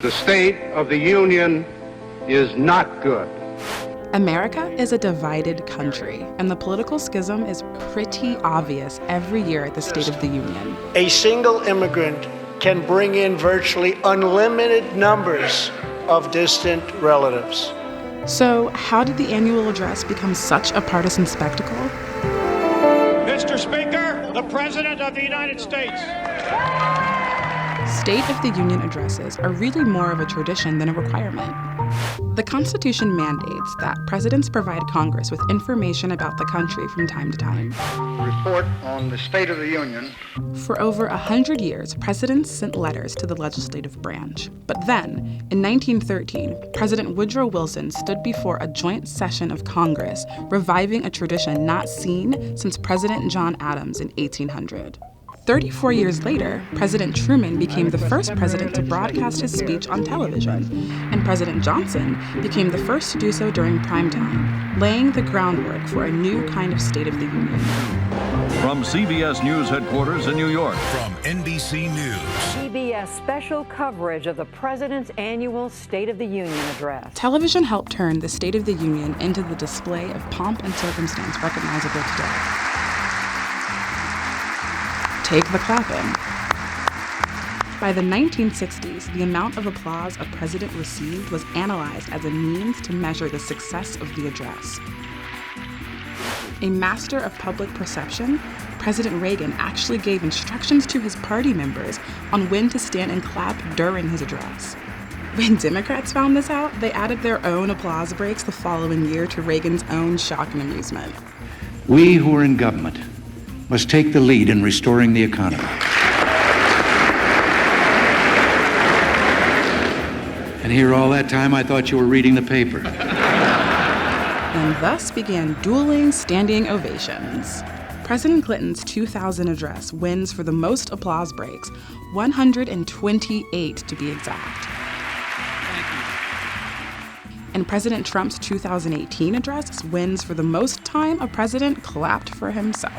The state of the union is not good. America is a divided country, and the political schism is pretty obvious every year at the State of the Union. A single immigrant can bring in virtually unlimited numbers of distant relatives. So, how did the annual address become such a partisan spectacle? Mr. Speaker, the President of the United States. State of the Union addresses are really more of a tradition than a requirement. The Constitution mandates that presidents provide Congress with information about the country from time to time. Report on the State of the Union. For over 100 years, presidents sent letters to the legislative branch. But then, in 1913, President Woodrow Wilson stood before a joint session of Congress, reviving a tradition not seen since President John Adams in 1800. 34 years later, President Truman became the first president to broadcast his speech on television, and President Johnson became the first to do so during primetime, laying the groundwork for a new kind of State of the Union. From CBS News headquarters in New York. From NBC News. CBS special coverage of the President's annual State of the Union address. Television helped turn the State of the Union into the display of pomp and circumstance recognizable today. Take the clapping. By the 1960s, the amount of applause a president received was analyzed as a means to measure the success of the address. A master of public perception, President Reagan actually gave instructions to his party members on when to stand and clap during his address. When Democrats found this out, they added their own applause breaks the following year to Reagan's own shock and amusement. We who are in government must take the lead in restoring the economy. And here all that time I thought you were reading the paper. And thus began dueling standing ovations. President Clinton's 2000 address wins for the most applause breaks, 128 to be exact. And President Trump's 2018 address wins for the most time a president clapped for himself.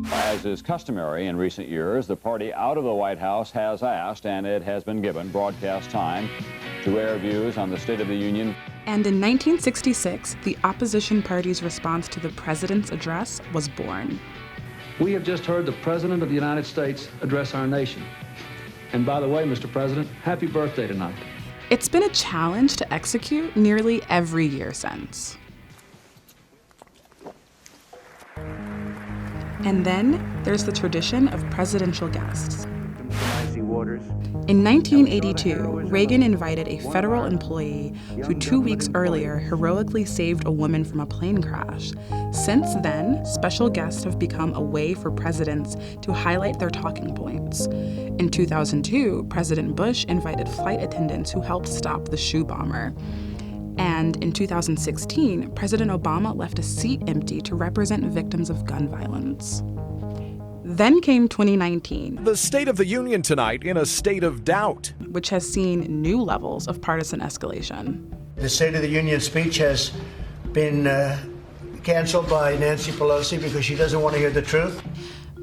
As is customary in recent years, the party out of the White House has asked, and it has been given, broadcast time to air views on the State of the Union. And in 1966, the opposition party's response to the president's address was born. We have just heard the President of the United States address our nation. And by the way, Mr. President, happy birthday tonight. It's been a challenge to execute nearly every year since. And then there's the tradition of presidential guests. In 1982, Reagan invited a federal employee who 2 weeks earlier heroically saved a woman from a plane crash. Since then, special guests have become a way for presidents to highlight their talking points. In 2002, President Bush invited flight attendants who helped stop the shoe bomber. And in 2016, President Obama left a seat empty to represent victims of gun violence. Then came 2019. The State of the Union tonight in a state of doubt, which has seen new levels of partisan escalation. The State of the Union speech has been canceled by Nancy Pelosi because she doesn't want to hear the truth.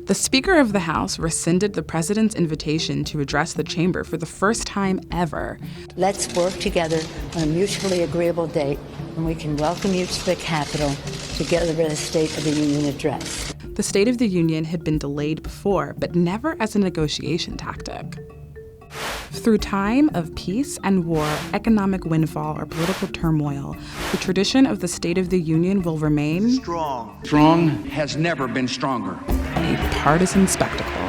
The Speaker of the House rescinded the president's invitation to address the chamber for the first time ever. Let's work together on a mutually agreeable date when we can welcome you to the Capitol together with a State of the Union address. The State of the Union had been delayed before, but never as a negotiation tactic. Through time of peace and war, economic windfall, or political turmoil, the tradition of the State of the Union will remain Strong has never been stronger. A partisan spectacle.